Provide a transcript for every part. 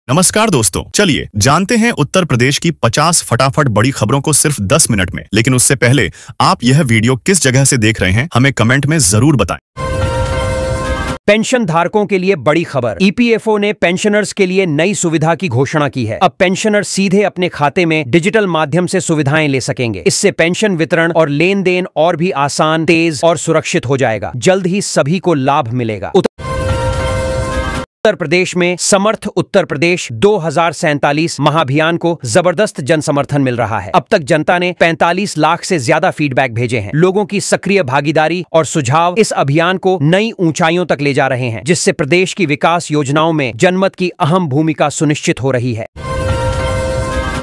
नमस्कार दोस्तों, चलिए जानते हैं उत्तर प्रदेश की 50 फटाफट बड़ी खबरों को सिर्फ 10 मिनट में। लेकिन उससे पहले आप यह वीडियो किस जगह से देख रहे हैं हमें कमेंट में जरूर बताएं। पेंशन धारकों के लिए बड़ी खबर। ईपीएफओ ने पेंशनर्स के लिए नई सुविधा की घोषणा की है। अब पेंशनर सीधे अपने खाते में डिजिटल माध्यम से सुविधाएं ले सकेंगे। इससे पेंशन वितरण और लेन देन और भी आसान, तेज और सुरक्षित हो जाएगा। जल्द ही सभी को लाभ मिलेगा। उत्तर प्रदेश में समर्थ उत्तर प्रदेश 2047 महाअभियान को जबरदस्त जन समर्थन मिल रहा है। अब तक जनता ने 45 लाख से ज्यादा फीडबैक भेजे हैं। लोगों की सक्रिय भागीदारी और सुझाव इस अभियान को नई ऊंचाइयों तक ले जा रहे हैं, जिससे प्रदेश की विकास योजनाओं में जनमत की अहम भूमिका सुनिश्चित हो रही है।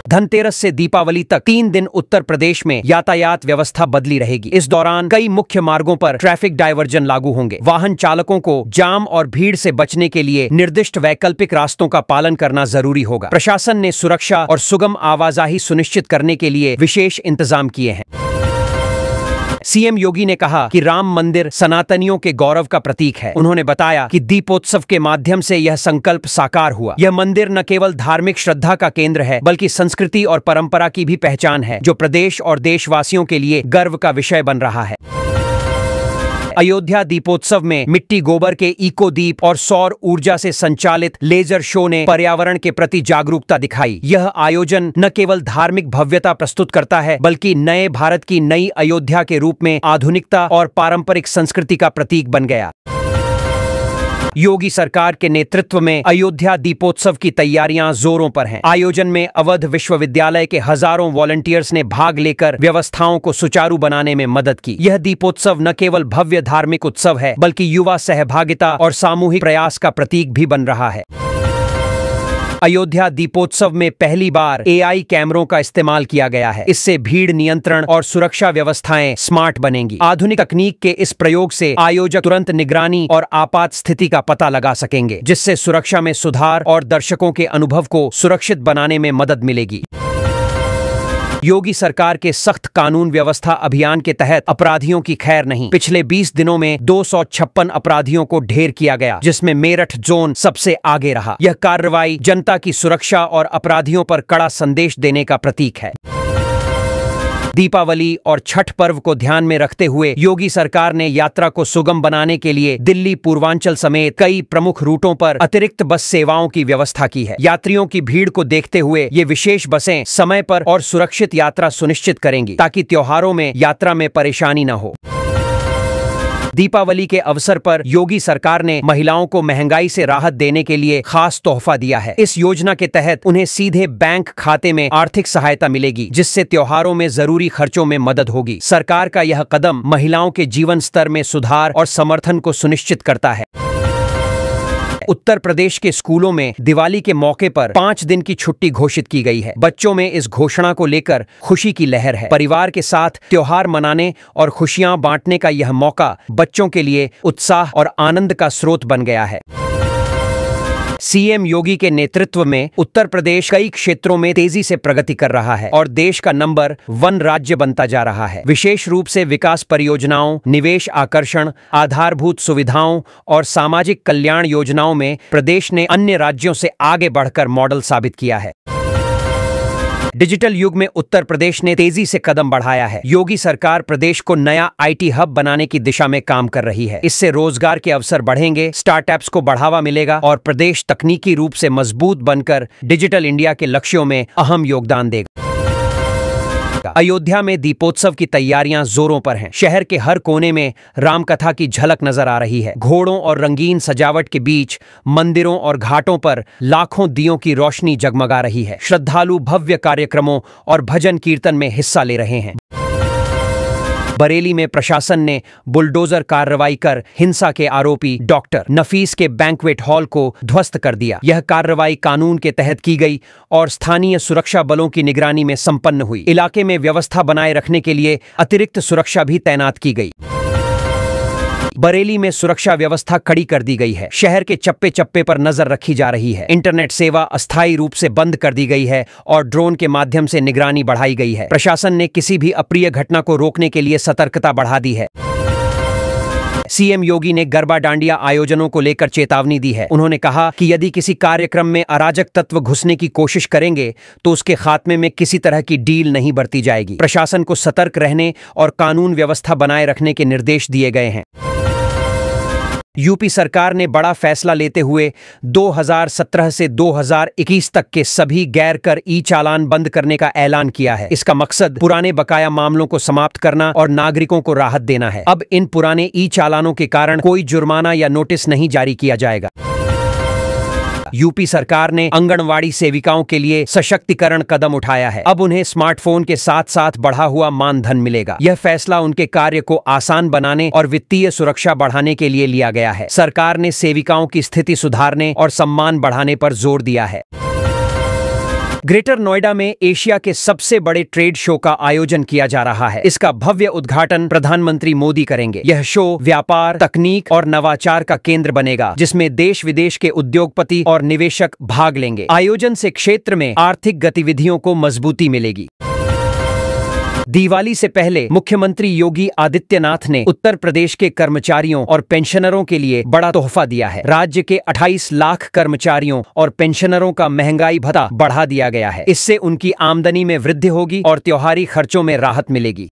धनतेरस से दीपावली तक 3 दिन उत्तर प्रदेश में यातायात व्यवस्था बदली रहेगी। इस दौरान कई मुख्य मार्गों पर ट्रैफिक डायवर्जन लागू होंगे। वाहन चालकों को जाम और भीड़ से बचने के लिए निर्दिष्ट वैकल्पिक रास्तों का पालन करना जरूरी होगा। प्रशासन ने सुरक्षा और सुगम आवाजाही सुनिश्चित करने के लिए विशेष इंतजाम किए हैं। सीएम योगी ने कहा कि राम मंदिर सनातनियों के गौरव का प्रतीक है। उन्होंने बताया कि दीपोत्सव के माध्यम से यह संकल्प साकार हुआ। यह मंदिर न केवल धार्मिक श्रद्धा का केंद्र है, बल्कि संस्कृति और परंपरा की भी पहचान है, जो प्रदेश और देशवासियों के लिए गर्व का विषय बन रहा है। अयोध्या दीपोत्सव में मिट्टी गोबर के इको दीप और सौर ऊर्जा से संचालित लेजर शो ने पर्यावरण के प्रति जागरूकता दिखाई। यह आयोजन न केवल धार्मिक भव्यता प्रस्तुत करता है, बल्कि नए भारत की नई अयोध्या के रूप में आधुनिकता और पारंपरिक संस्कृति का प्रतीक बन गया। योगी सरकार के नेतृत्व में अयोध्या दीपोत्सव की तैयारियां जोरों पर हैं। आयोजन में अवध विश्वविद्यालय के हजारों वॉलंटियर्स ने भाग लेकर व्यवस्थाओं को सुचारू बनाने में मदद की। यह दीपोत्सव न केवल भव्य धार्मिक उत्सव है, बल्कि युवा सहभागिता और सामूहिक प्रयास का प्रतीक भी बन रहा है। अयोध्या दीपोत्सव में पहली बार एआई कैमरों का इस्तेमाल किया गया है। इससे भीड़ नियंत्रण और सुरक्षा व्यवस्थाएं स्मार्ट बनेंगी। आधुनिक तकनीक के इस प्रयोग से आयोजक तुरंत निगरानी और आपात स्थिति का पता लगा सकेंगे, जिससे सुरक्षा में सुधार और दर्शकों के अनुभव को सुरक्षित बनाने में मदद मिलेगी। योगी सरकार के सख्त कानून व्यवस्था अभियान के तहत अपराधियों की खैर नहीं। पिछले 20 दिनों में 256 अपराधियों को ढेर किया गया, जिसमें मेरठ जोन सबसे आगे रहा। यह कार्रवाई जनता की सुरक्षा और अपराधियों पर कड़ा संदेश देने का प्रतीक है। दीपावली और छठ पर्व को ध्यान में रखते हुए योगी सरकार ने यात्रा को सुगम बनाने के लिए दिल्ली पूर्वांचल समेत कई प्रमुख रूटों पर अतिरिक्त बस सेवाओं की व्यवस्था की है। यात्रियों की भीड़ को देखते हुए ये विशेष बसें समय पर और सुरक्षित यात्रा सुनिश्चित करेंगी, ताकि त्योहारों में यात्रा में परेशानी न हो। दीपावली के अवसर पर योगी सरकार ने महिलाओं को महंगाई से राहत देने के लिए खास तोहफा दिया है। इस योजना के तहत उन्हें सीधे बैंक खाते में आर्थिक सहायता मिलेगी, जिससे त्योहारों में जरूरी खर्चों में मदद होगी। सरकार का यह कदम महिलाओं के जीवन स्तर में सुधार और समर्थन को सुनिश्चित करता है। उत्तर प्रदेश के स्कूलों में दिवाली के मौके पर 5 दिन की छुट्टी घोषित की गई है। बच्चों में इस घोषणा को लेकर खुशी की लहर है। परिवार के साथ त्योहार मनाने और खुशियां बांटने का यह मौका बच्चों के लिए उत्साह और आनंद का स्रोत बन गया है। सीएम योगी के नेतृत्व में उत्तर प्रदेश कई क्षेत्रों में तेजी से प्रगति कर रहा है और देश का नंबर 1 राज्य बनता जा रहा है। विशेष रूप से विकास परियोजनाओं, निवेश आकर्षण, आधारभूत सुविधाओं और सामाजिक कल्याण योजनाओं में प्रदेश ने अन्य राज्यों से आगे बढ़कर मॉडल साबित किया है। डिजिटल युग में उत्तर प्रदेश ने तेजी से कदम बढ़ाया है। योगी सरकार प्रदेश को नया आईटी हब बनाने की दिशा में काम कर रही है। इससे रोजगार के अवसर बढ़ेंगे, स्टार्टअप्स को बढ़ावा मिलेगा और प्रदेश तकनीकी रूप से मजबूत बनकर डिजिटल इंडिया के लक्ष्यों में अहम योगदान देगा। अयोध्या में दीपोत्सव की तैयारियां जोरों पर हैं। शहर के हर कोने में रामकथा की झलक नजर आ रही है। घोड़ों और रंगीन सजावट के बीच मंदिरों और घाटों पर लाखों दियों की रोशनी जगमगा रही है। श्रद्धालु भव्य कार्यक्रमों और भजन कीर्तन में हिस्सा ले रहे हैं। बरेली में प्रशासन ने बुलडोजर कार्रवाई कर हिंसा के आरोपी डॉक्टर नफीस के बैंक्वेट हॉल को ध्वस्त कर दिया। यह कार्रवाई कानून के तहत की गई और स्थानीय सुरक्षा बलों की निगरानी में संपन्न हुई। इलाके में व्यवस्था बनाए रखने के लिए अतिरिक्त सुरक्षा भी तैनात की गई। बरेली में सुरक्षा व्यवस्था कड़ी कर दी गई है। शहर के चप्पे चप्पे पर नजर रखी जा रही है। इंटरनेट सेवा अस्थायी रूप से बंद कर दी गई है और ड्रोन के माध्यम से निगरानी बढ़ाई गई है। प्रशासन ने किसी भी अप्रिय घटना को रोकने के लिए सतर्कता बढ़ा दी है। सीएम योगी ने गरबा डांडिया आयोजनों को लेकर चेतावनी दी है। उन्होंने कहा कि यदि किसी कार्यक्रम में अराजक तत्व घुसने की कोशिश करेंगे तो उसके खात्मे में किसी तरह की डील नहीं बरती जाएगी। प्रशासन को सतर्क रहने और कानून व्यवस्था बनाए रखने के निर्देश दिए गए हैं। यूपी सरकार ने बड़ा फैसला लेते हुए 2017 से 2021 तक के सभी गैर कर ई चालान बंद करने का ऐलान किया है। इसका मकसद पुराने बकाया मामलों को समाप्त करना और नागरिकों को राहत देना है। अब इन पुराने ई चालानों के कारण कोई जुर्माना या नोटिस नहीं जारी किया जाएगा। यूपी सरकार ने आंगनवाड़ी सेविकाओं के लिए सशक्तिकरण कदम उठाया है। अब उन्हें स्मार्टफोन के साथ साथ बढ़ा हुआ मानधन मिलेगा। यह फैसला उनके कार्य को आसान बनाने और वित्तीय सुरक्षा बढ़ाने के लिए लिया गया है। सरकार ने सेविकाओं की स्थिति सुधारने और सम्मान बढ़ाने पर जोर दिया है। ग्रेटर नोएडा में एशिया के सबसे बड़े ट्रेड शो का आयोजन किया जा रहा है। इसका भव्य उद्घाटन प्रधानमंत्री मोदी करेंगे। यह शो व्यापार, तकनीक और नवाचार का केंद्र बनेगा, जिसमें देश विदेश के उद्योगपति और निवेशक भाग लेंगे। आयोजन से क्षेत्र में आर्थिक गतिविधियों को मजबूती मिलेगी। दिवाली से पहले मुख्यमंत्री योगी आदित्यनाथ ने उत्तर प्रदेश के कर्मचारियों और पेंशनरों के लिए बड़ा तोहफा दिया है। राज्य के 28 लाख कर्मचारियों और पेंशनरों का महंगाई भत्ता बढ़ा दिया गया है। इससे उनकी आमदनी में वृद्धि होगी और त्योहारी खर्चों में राहत मिलेगी।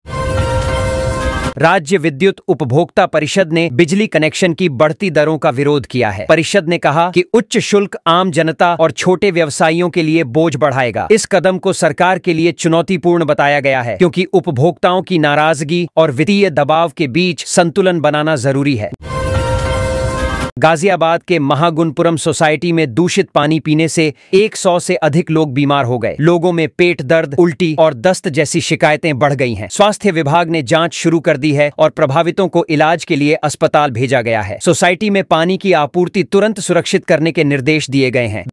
राज्य विद्युत उपभोक्ता परिषद ने बिजली कनेक्शन की बढ़ती दरों का विरोध किया है। परिषद ने कहा कि उच्च शुल्क आम जनता और छोटे व्यवसायियों के लिए बोझ बढ़ाएगा। इस कदम को सरकार के लिए चुनौतीपूर्ण बताया गया है, क्योंकि उपभोक्ताओं की नाराजगी और वित्तीय दबाव के बीच संतुलन बनाना जरूरी है। गाजियाबाद के महागुणपुरम सोसाइटी में दूषित पानी पीने से 100 से अधिक लोग बीमार हो गए। लोगों में पेट दर्द, उल्टी और दस्त जैसी शिकायतें बढ़ गई हैं। स्वास्थ्य विभाग ने जांच शुरू कर दी है और प्रभावितों को इलाज के लिए अस्पताल भेजा गया है। सोसाइटी में पानी की आपूर्ति तुरंत सुरक्षित करने के निर्देश दिए गए हैं।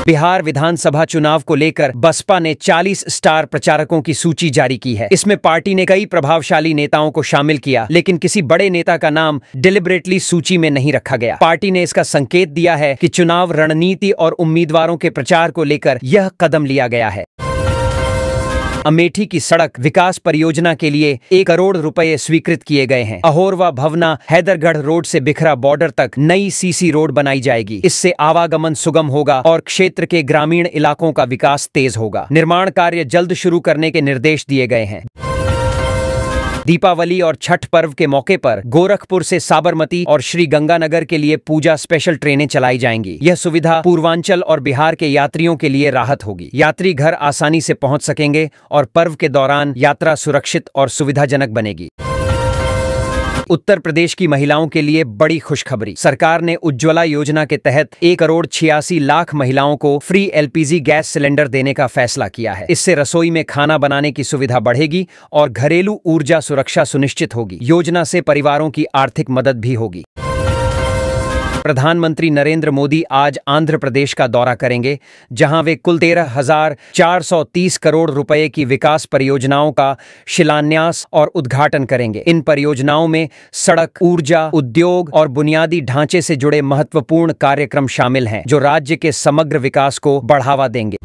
बिहार विधानसभा चुनाव को लेकर बसपा ने 40 स्टार प्रचारकों की सूची जारी की है। इसमें पार्टी ने कई प्रभावशाली नेताओं को शामिल किया, लेकिन किसी बड़े नेता का नाम डिलिबरेटली सूची में नहीं रखा गया। पार्टी ने इसका संकेत दिया है कि चुनाव रणनीति और उम्मीदवारों के प्रचार को लेकर यह कदम लिया गया है। अमेठी की सड़क विकास परियोजना के लिए 1 करोड़ रुपए स्वीकृत किए गए हैं। अहोरवा भवना हैदरगढ़ रोड से बिखरा बॉर्डर तक नई सीसी रोड बनाई जाएगी। इससे आवागमन सुगम होगा और क्षेत्र के ग्रामीण इलाकों का विकास तेज होगा। निर्माण कार्य जल्द शुरू करने के निर्देश दिए गए हैं। दीपावली और छठ पर्व के मौके पर गोरखपुर से साबरमती और श्री गंगानगर के लिए पूजा स्पेशल ट्रेनें चलाई जाएंगी। यह सुविधा पूर्वांचल और बिहार के यात्रियों के लिए राहत होगी। यात्री घर आसानी से पहुंच सकेंगे और पर्व के दौरान यात्रा सुरक्षित और सुविधाजनक बनेगी। उत्तर प्रदेश की महिलाओं के लिए बड़ी खुशखबरी। सरकार ने उज्ज्वला योजना के तहत 1 करोड़ 86 लाख महिलाओं को फ्री एलपीजी गैस सिलेंडर देने का फैसला किया है। इससे रसोई में खाना बनाने की सुविधा बढ़ेगी और घरेलू ऊर्जा सुरक्षा सुनिश्चित होगी। योजना से परिवारों की आर्थिक मदद भी होगी। प्रधानमंत्री नरेंद्र मोदी आज आंध्र प्रदेश का दौरा करेंगे, जहां वे कुल 13,430 करोड़ रुपए की विकास परियोजनाओं का शिलान्यास और उद्घाटन करेंगे। इन परियोजनाओं में सड़क, ऊर्जा, उद्योग और बुनियादी ढांचे से जुड़े महत्वपूर्ण कार्यक्रम शामिल हैं, जो राज्य के समग्र विकास को बढ़ावा देंगे।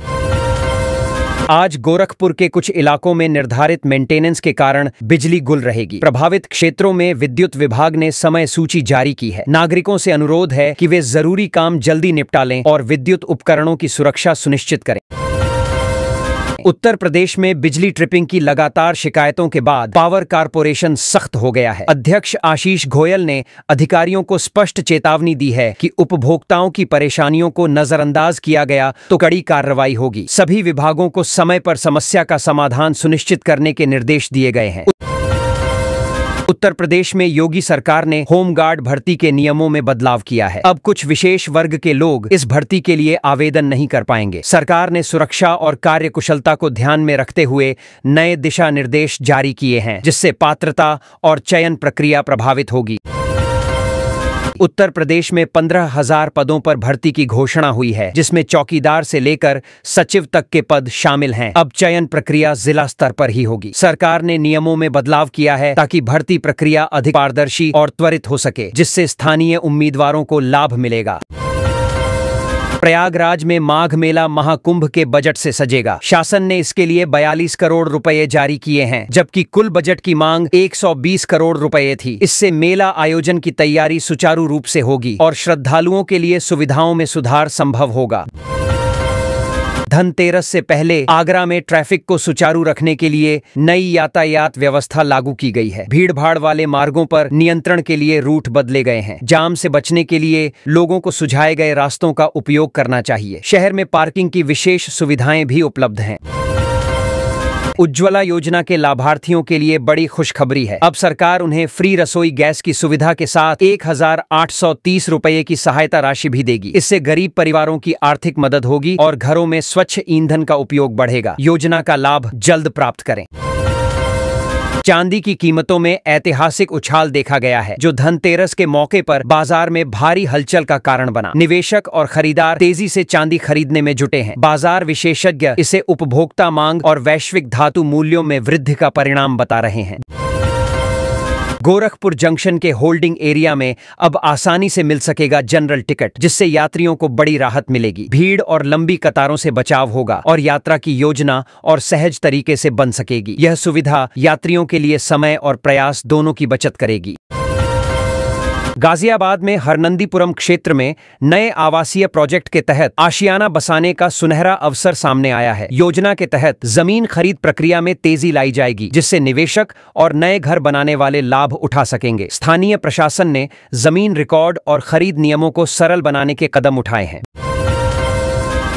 आज गोरखपुर के कुछ इलाकों में निर्धारित मेंटेनेंस के कारण बिजली गुल रहेगी। प्रभावित क्षेत्रों में विद्युत विभाग ने समय सूची जारी की है। नागरिकों से अनुरोध है कि वे जरूरी काम जल्दी निपटा लें और विद्युत उपकरणों की सुरक्षा सुनिश्चित करें। उत्तर प्रदेश में बिजली ट्रिपिंग की लगातार शिकायतों के बाद पावर कारपोरेशन सख्त हो गया है। अध्यक्ष आशीष गोयल ने अधिकारियों को स्पष्ट चेतावनी दी है कि उपभोक्ताओं की परेशानियों को नजरअंदाज किया गया तो कड़ी कार्रवाई होगी। सभी विभागों को समय पर समस्या का समाधान सुनिश्चित करने के निर्देश दिए गए हैं। उत्तर प्रदेश में योगी सरकार ने होमगार्ड भर्ती के नियमों में बदलाव किया है। अब कुछ विशेष वर्ग के लोग इस भर्ती के लिए आवेदन नहीं कर पाएंगे। सरकार ने सुरक्षा और कार्यकुशलता को ध्यान में रखते हुए नए दिशा निर्देश जारी किए हैं, जिससे पात्रता और चयन प्रक्रिया प्रभावित होगी। उत्तर प्रदेश में 15,000 पदों पर भर्ती की घोषणा हुई है, जिसमें चौकीदार से लेकर सचिव तक के पद शामिल हैं। अब चयन प्रक्रिया जिला स्तर पर ही होगी। सरकार ने नियमों में बदलाव किया है ताकि भर्ती प्रक्रिया अधिक पारदर्शी और त्वरित हो सके, जिससे स्थानीय उम्मीदवारों को लाभ मिलेगा। प्रयागराज में माघ मेला महाकुंभ के बजट से सजेगा। शासन ने इसके लिए 42 करोड़ रुपए जारी किए हैं, जबकि कुल बजट की मांग 120 करोड़ रुपए थी। इससे मेला आयोजन की तैयारी सुचारू रूप से होगी और श्रद्धालुओं के लिए सुविधाओं में सुधार संभव होगा। धनतेरस से पहले आगरा में ट्रैफिक को सुचारू रखने के लिए नई यातायात व्यवस्था लागू की गई है। भीड़ भाड़ वाले मार्गों पर नियंत्रण के लिए रूट बदले गए हैं। जाम से बचने के लिए लोगों को सुझाए गए रास्तों का उपयोग करना चाहिए। शहर में पार्किंग की विशेष सुविधाएं भी उपलब्ध हैं। उज्ज्वला योजना के लाभार्थियों के लिए बड़ी खुशखबरी है। अब सरकार उन्हें फ्री रसोई गैस की सुविधा के साथ 1,830 रुपए की सहायता राशि भी देगी। इससे गरीब परिवारों की आर्थिक मदद होगी और घरों में स्वच्छ ईंधन का उपयोग बढ़ेगा। योजना का लाभ जल्द प्राप्त करें। चांदी की कीमतों में ऐतिहासिक उछाल देखा गया है, जो धनतेरस के मौके पर बाजार में भारी हलचल का कारण बना। निवेशक और खरीदार तेजी से चांदी खरीदने में जुटे हैं। बाजार विशेषज्ञ इसे उपभोक्ता मांग और वैश्विक धातु मूल्यों में वृद्धि का परिणाम बता रहे हैं। गोरखपुर जंक्शन के होल्डिंग एरिया में अब आसानी से मिल सकेगा जनरल टिकट, जिससे यात्रियों को बड़ी राहत मिलेगी। भीड़ और लंबी कतारों से बचाव होगा और यात्रा की योजना और सहज तरीके से बन सकेगी। यह सुविधा यात्रियों के लिए समय और प्रयास दोनों की बचत करेगी। गाजियाबाद में हरनंदीपुरम क्षेत्र में नए आवासीय प्रोजेक्ट के तहत आशियाना बसाने का सुनहरा अवसर सामने आया है। योजना के तहत जमीन खरीद प्रक्रिया में तेजी लाई जाएगी, जिससे निवेशक और नए घर बनाने वाले लाभ उठा सकेंगे। स्थानीय प्रशासन ने जमीन रिकॉर्ड और खरीद नियमों को सरल बनाने के कदम उठाए हैं।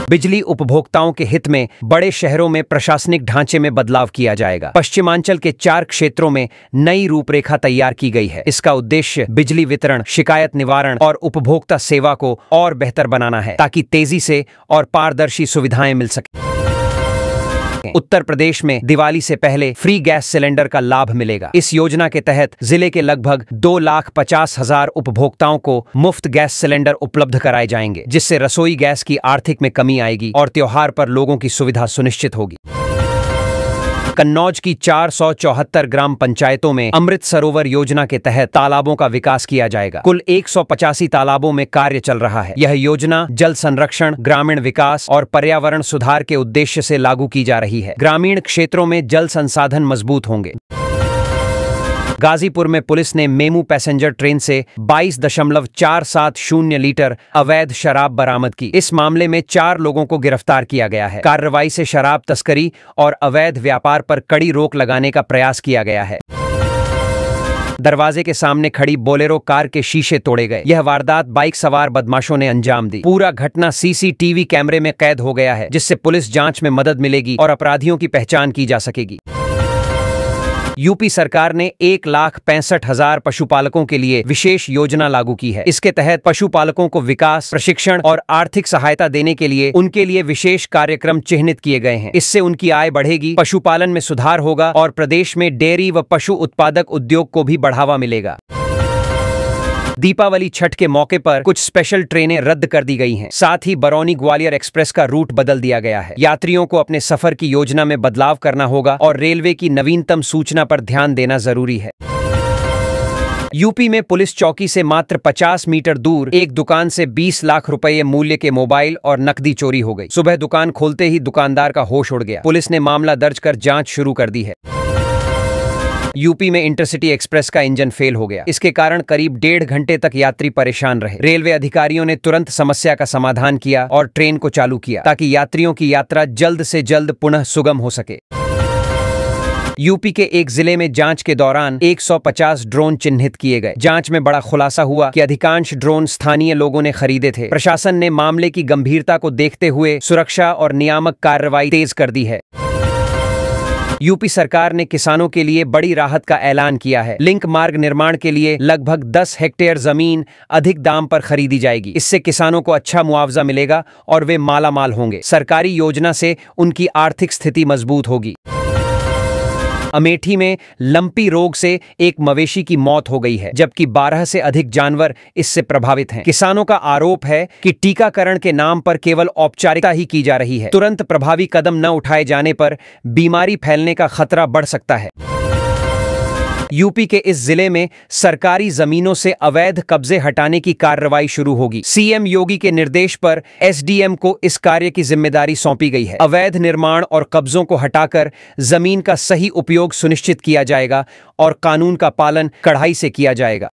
बिजली उपभोक्ताओं के हित में बड़े शहरों में प्रशासनिक ढांचे में बदलाव किया जाएगा। पश्चिमांचल के 4 क्षेत्रों में नई रूपरेखा तैयार की गई है। इसका उद्देश्य बिजली वितरण, शिकायत निवारण और उपभोक्ता सेवा को और बेहतर बनाना है, ताकि तेजी से और पारदर्शी सुविधाएं मिल सके। उत्तर प्रदेश में दिवाली से पहले फ्री गैस सिलेंडर का लाभ मिलेगा। इस योजना के तहत जिले के लगभग 2,50,000 उपभोक्ताओं को मुफ्त गैस सिलेंडर उपलब्ध कराए जाएंगे, जिससे रसोई गैस की आर्थिक में कमी आएगी और त्योहार पर लोगों की सुविधा सुनिश्चित होगी। कन्नौज की 474 ग्राम पंचायतों में अमृत सरोवर योजना के तहत तालाबों का विकास किया जाएगा। कुल 185 तालाबों में कार्य चल रहा है। यह योजना जल संरक्षण, ग्रामीण विकास और पर्यावरण सुधार के उद्देश्य से लागू की जा रही है। ग्रामीण क्षेत्रों में जल संसाधन मजबूत होंगे। गाजीपुर में पुलिस ने मेमू पैसेंजर ट्रेन से 22.470 लीटर अवैध शराब बरामद की। इस मामले में 4 लोगों को गिरफ्तार किया गया है। कार्रवाई से शराब तस्करी और अवैध व्यापार पर कड़ी रोक लगाने का प्रयास किया गया है। दरवाजे के सामने खड़ी बोलेरो कार के शीशे तोड़े गए। यह वारदात बाइक सवार बदमाशों ने अंजाम दी। पूरा घटना सीसीटीवी कैमरे में कैद हो गया है, जिससे पुलिस जांच में मदद मिलेगी और अपराधियों की पहचान की जा सकेगी। यूपी सरकार ने 1,65,000 पशुपालकों के लिए विशेष योजना लागू की है। इसके तहत पशुपालकों को विकास, प्रशिक्षण और आर्थिक सहायता देने के लिए उनके लिए विशेष कार्यक्रम चिह्नित किए गए हैं। इससे उनकी आय बढ़ेगी, पशुपालन में सुधार होगा और प्रदेश में डेयरी व पशु उत्पादक उद्योग को भी बढ़ावा मिलेगा। दीपावली छठ के मौके पर कुछ स्पेशल ट्रेनें रद्द कर दी गई हैं। साथ ही बरौनी ग्वालियर एक्सप्रेस का रूट बदल दिया गया है। यात्रियों को अपने सफर की योजना में बदलाव करना होगा और रेलवे की नवीनतम सूचना पर ध्यान देना जरूरी है। यूपी में पुलिस चौकी से मात्र 50 मीटर दूर एक दुकान से 20 लाख रुपए मूल्य के मोबाइल और नकदी चोरी हो गई। सुबह दुकान खोलते ही दुकानदार का होश उड़ गया। पुलिस ने मामला दर्ज कर जांच शुरू कर दी है। यूपी में इंटरसिटी एक्सप्रेस का इंजन फेल हो गया। इसके कारण करीब 1.5 घंटे तक यात्री परेशान रहे। रेलवे अधिकारियों ने तुरंत समस्या का समाधान किया और ट्रेन को चालू किया, ताकि यात्रियों की यात्रा जल्द से जल्द पुनः सुगम हो सके। यूपी के एक जिले में जांच के दौरान 150 ड्रोन चिन्हित किए गए। जांच में बड़ा खुलासा हुआ कि अधिकांश ड्रोन स्थानीय लोगों ने खरीदे थे। प्रशासन ने मामले की गंभीरता को देखते हुए सुरक्षा और नियामक कार्रवाई तेज कर दी है। यूपी सरकार ने किसानों के लिए बड़ी राहत का ऐलान किया है। लिंक मार्ग निर्माण के लिए लगभग 10 हेक्टेयर जमीन अधिक दाम पर खरीदी जाएगी। इससे किसानों को अच्छा मुआवजा मिलेगा और वे मालामाल होंगे। सरकारी योजना से उनकी आर्थिक स्थिति मजबूत होगी। अमेठी में लंपी रोग से एक मवेशी की मौत हो गई है, जबकि 12 से अधिक जानवर इससे प्रभावित हैं। किसानों का आरोप है कि टीकाकरण के नाम पर केवल औपचारिकता ही की जा रही है। तुरंत प्रभावी कदम न उठाए जाने पर बीमारी फैलने का खतरा बढ़ सकता है। यूपी के इस जिले में सरकारी जमीनों से अवैध कब्जे हटाने की कार्रवाई शुरू होगी। सीएम योगी के निर्देश पर एसडीएम को इस कार्य की जिम्मेदारी सौंपी गई है। अवैध निर्माण और कब्जों को हटाकर जमीन का सही उपयोग सुनिश्चित किया जाएगा और कानून का पालन कड़ाई से किया जाएगा।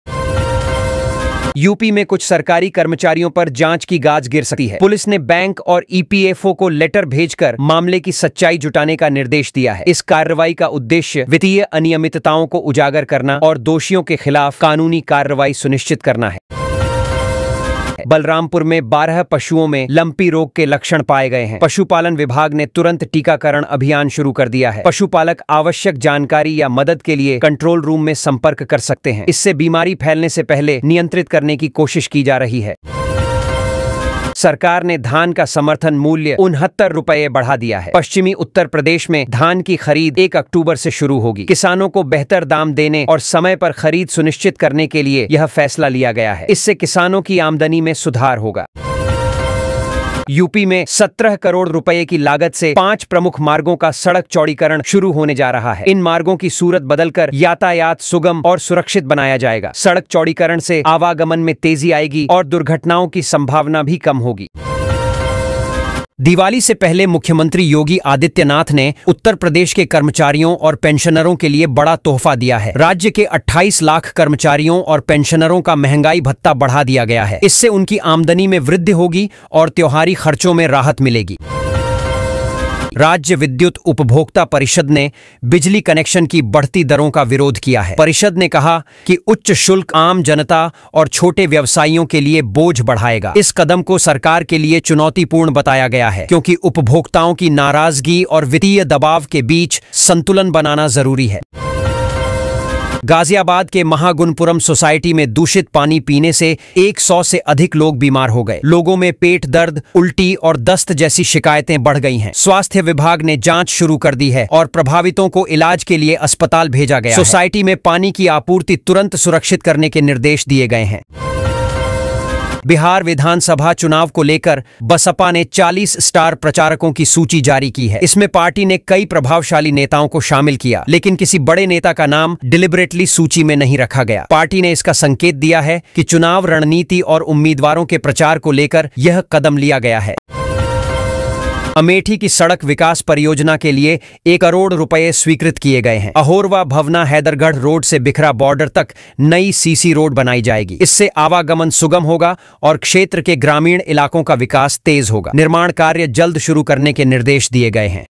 यूपी में कुछ सरकारी कर्मचारियों पर जांच की गाज गिर सकती है। पुलिस ने बैंक और ईपीएफओ को लेटर भेजकर मामले की सच्चाई जुटाने का निर्देश दिया है। इस कार्रवाई का उद्देश्य वित्तीय अनियमितताओं को उजागर करना और दोषियों के खिलाफ कानूनी कार्रवाई सुनिश्चित करना है। बलरामपुर में 12 पशुओं में लंपी रोग के लक्षण पाए गए हैं। पशुपालन विभाग ने तुरंत टीकाकरण अभियान शुरू कर दिया है। पशुपालक आवश्यक जानकारी या मदद के लिए कंट्रोल रूम में संपर्क कर सकते हैं। इससे बीमारी फैलने से पहले नियंत्रित करने की कोशिश की जा रही है। सरकार ने धान का समर्थन मूल्य 69 रुपये बढ़ा दिया है। पश्चिमी उत्तर प्रदेश में धान की खरीद 1 अक्टूबर से शुरू होगी। किसानों को बेहतर दाम देने और समय पर खरीद सुनिश्चित करने के लिए यह फैसला लिया गया है। इससे किसानों की आमदनी में सुधार होगा। यूपी में 17 करोड़ रुपए की लागत से 5 प्रमुख मार्गों का सड़क चौड़ीकरण शुरू होने जा रहा है। इन मार्गों की सूरत बदलकर यातायात सुगम और सुरक्षित बनाया जाएगा। सड़क चौड़ीकरण से आवागमन में तेजी आएगी और दुर्घटनाओं की संभावना भी कम होगी। दिवाली से पहले मुख्यमंत्री योगी आदित्यनाथ ने उत्तर प्रदेश के कर्मचारियों और पेंशनरों के लिए बड़ा तोहफा दिया है। राज्य के 28 लाख कर्मचारियों और पेंशनरों का महंगाई भत्ता बढ़ा दिया गया है। इससे उनकी आमदनी में वृद्धि होगी और त्योहारी खर्चों में राहत मिलेगी। राज्य विद्युत उपभोक्ता परिषद ने बिजली कनेक्शन की बढ़ती दरों का विरोध किया है। परिषद ने कहा कि उच्च शुल्क आम जनता और छोटे व्यवसायियों के लिए बोझ बढ़ाएगा। इस कदम को सरकार के लिए चुनौतीपूर्ण बताया गया है, क्योंकि उपभोक्ताओं की नाराजगी और वित्तीय दबाव के बीच संतुलन बनाना जरूरी है। गाजियाबाद के महागुणपुरम सोसाइटी में दूषित पानी पीने से 100 से अधिक लोग बीमार हो गए। लोगों में पेट दर्द, उल्टी और दस्त जैसी शिकायतें बढ़ गई हैं। स्वास्थ्य विभाग ने जांच शुरू कर दी है और प्रभावितों को इलाज के लिए अस्पताल भेजा गया है। सोसाइटी में पानी की आपूर्ति तुरंत सुरक्षित करने के निर्देश दिए गए हैं। बिहार विधानसभा चुनाव को लेकर बसपा ने 40 स्टार प्रचारकों की सूची जारी की है। इसमें पार्टी ने कई प्रभावशाली नेताओं को शामिल किया, लेकिन किसी बड़े नेता का नाम डिलिबरेटली सूची में नहीं रखा गया। पार्टी ने इसका संकेत दिया है कि चुनाव रणनीति और उम्मीदवारों के प्रचार को लेकर यह कदम लिया गया है। अमेठी की सड़क विकास परियोजना के लिए 1 करोड़ रुपए स्वीकृत किए गए हैं। अहोरवा भवना हैदरगढ़ रोड से बिखरा बॉर्डर तक नई सीसी रोड बनाई जाएगी। इससे आवागमन सुगम होगा और क्षेत्र के ग्रामीण इलाकों का विकास तेज होगा। निर्माण कार्य जल्द शुरू करने के निर्देश दिए गए हैं।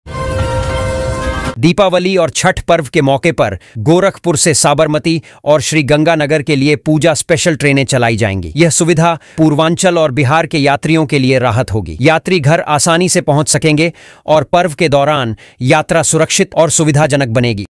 दीपावली और छठ पर्व के मौके पर गोरखपुर से साबरमती और श्री गंगानगर के लिए पूजा स्पेशल ट्रेनें चलाई जाएंगी। यह सुविधा पूर्वांचल और बिहार के यात्रियों के लिए राहत होगी। यात्री घर आसानी से पहुंच सकेंगे और पर्व के दौरान यात्रा सुरक्षित और सुविधाजनक बनेगी।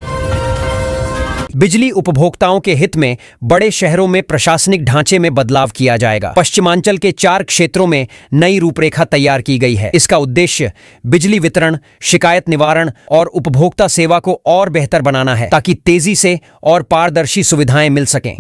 बिजली उपभोक्ताओं के हित में बड़े शहरों में प्रशासनिक ढांचे में बदलाव किया जाएगा। पश्चिमांचल के 4 क्षेत्रों में नई रूपरेखा तैयार की गई है। इसका उद्देश्य बिजली वितरण, शिकायत निवारण और उपभोक्ता सेवा को और बेहतर बनाना है, ताकि तेजी से और पारदर्शी सुविधाएं मिल सकें।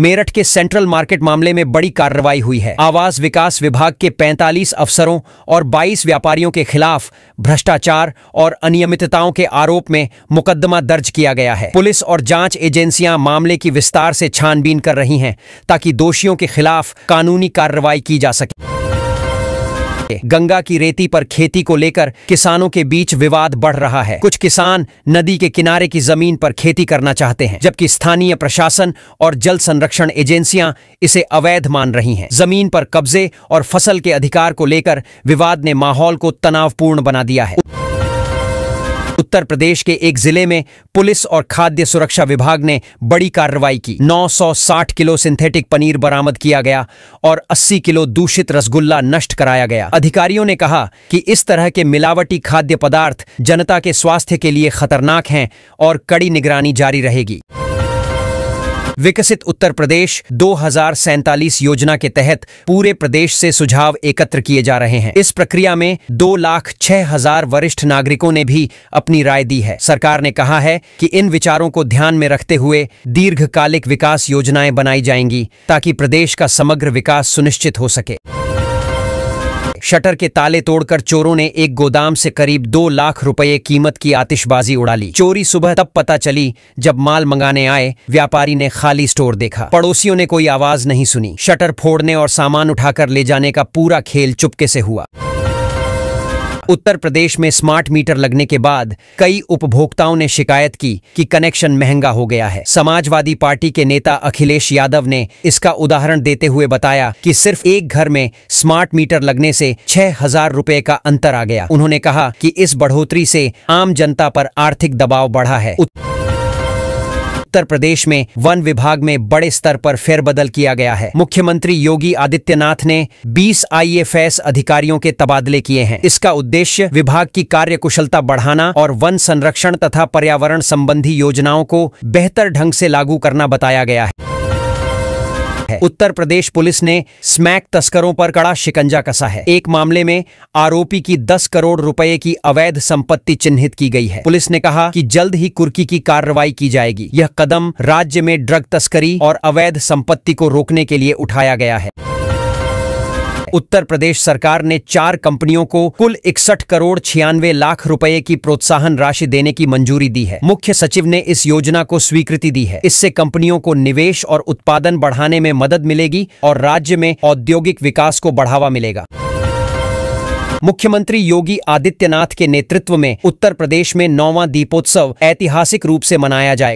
मेरठ के सेंट्रल मार्केट मामले में बड़ी कार्रवाई हुई है। आवास विकास विभाग के 45 अफसरों और 22 व्यापारियों के खिलाफ भ्रष्टाचार और अनियमितताओं के आरोप में मुकदमा दर्ज किया गया है। पुलिस और जांच एजेंसियां मामले की विस्तार से छानबीन कर रही हैं, ताकि दोषियों के खिलाफ कानूनी कार्रवाई की जा सके। गंगा की रेती पर खेती को लेकर किसानों के बीच विवाद बढ़ रहा है। कुछ किसान नदी के किनारे की जमीन पर खेती करना चाहते हैं, जबकि स्थानीय प्रशासन और जल संरक्षण एजेंसियां इसे अवैध मान रही हैं। जमीन पर कब्जे और फसल के अधिकार को लेकर विवाद ने माहौल को तनावपूर्ण बना दिया है। उत्तर प्रदेश के एक जिले में पुलिस और खाद्य सुरक्षा विभाग ने बड़ी कार्रवाई की। 960 किलो सिंथेटिक पनीर बरामद किया गया और 80 किलो दूषित रसगुल्ला नष्ट कराया गया। अधिकारियों ने कहा कि इस तरह के मिलावटी खाद्य पदार्थ जनता के स्वास्थ्य के लिए खतरनाक हैं और कड़ी निगरानी जारी रहेगी। विकसित उत्तर प्रदेश 2047 योजना के तहत पूरे प्रदेश से सुझाव एकत्र किए जा रहे हैं। इस प्रक्रिया में 2,06,000 वरिष्ठ नागरिकों ने भी अपनी राय दी है। सरकार ने कहा है कि इन विचारों को ध्यान में रखते हुए दीर्घकालिक विकास योजनाएं बनाई जाएंगी, ताकि प्रदेश का समग्र विकास सुनिश्चित हो सके। शटर के ताले तोड़कर चोरों ने एक गोदाम से करीब 2 लाख रुपए कीमत की आतिशबाजी उड़ा ली। चोरी सुबह तब पता चली जब माल मंगाने आए व्यापारी ने खाली स्टोर देखा। पड़ोसियों ने कोई आवाज नहीं सुनी। शटर फोड़ने और सामान उठाकर ले जाने का पूरा खेल चुपके से हुआ। उत्तर प्रदेश में स्मार्ट मीटर लगने के बाद कई उपभोक्ताओं ने शिकायत की कि कनेक्शन महंगा हो गया है। समाजवादी पार्टी के नेता अखिलेश यादव ने इसका उदाहरण देते हुए बताया कि सिर्फ एक घर में स्मार्ट मीटर लगने से 6,000 रुपए का अंतर आ गया। उन्होंने कहा कि इस बढ़ोतरी से आम जनता पर आर्थिक दबाव बढ़ा है। उत्तर प्रदेश में वन विभाग में बड़े स्तर पर फेरबदल किया गया है। मुख्यमंत्री योगी आदित्यनाथ ने 20 IAS अधिकारियों के तबादले किए हैं। इसका उद्देश्य विभाग की कार्यकुशलता बढ़ाना और वन संरक्षण तथा पर्यावरण संबंधी योजनाओं को बेहतर ढंग से लागू करना बताया गया है। उत्तर प्रदेश पुलिस ने स्मैक तस्करों पर कड़ा शिकंजा कसा है। एक मामले में आरोपी की 10 करोड़ रुपए की अवैध संपत्ति चिन्हित की गई है। पुलिस ने कहा कि जल्द ही कुर्की की कार्रवाई की जाएगी। यह कदम राज्य में ड्रग तस्करी और अवैध संपत्ति को रोकने के लिए उठाया गया है। उत्तर प्रदेश सरकार ने 4 कंपनियों को कुल 61 करोड़ 96 लाख रुपए की प्रोत्साहन राशि देने की मंजूरी दी है। मुख्य सचिव ने इस योजना को स्वीकृति दी है। इससे कंपनियों को निवेश और उत्पादन बढ़ाने में मदद मिलेगी और राज्य में औद्योगिक विकास को बढ़ावा मिलेगा। मुख्यमंत्री योगी आदित्यनाथ के नेतृत्व में उत्तर प्रदेश में 9वां दीपोत्सव ऐतिहासिक रूप से मनाया जाएगा।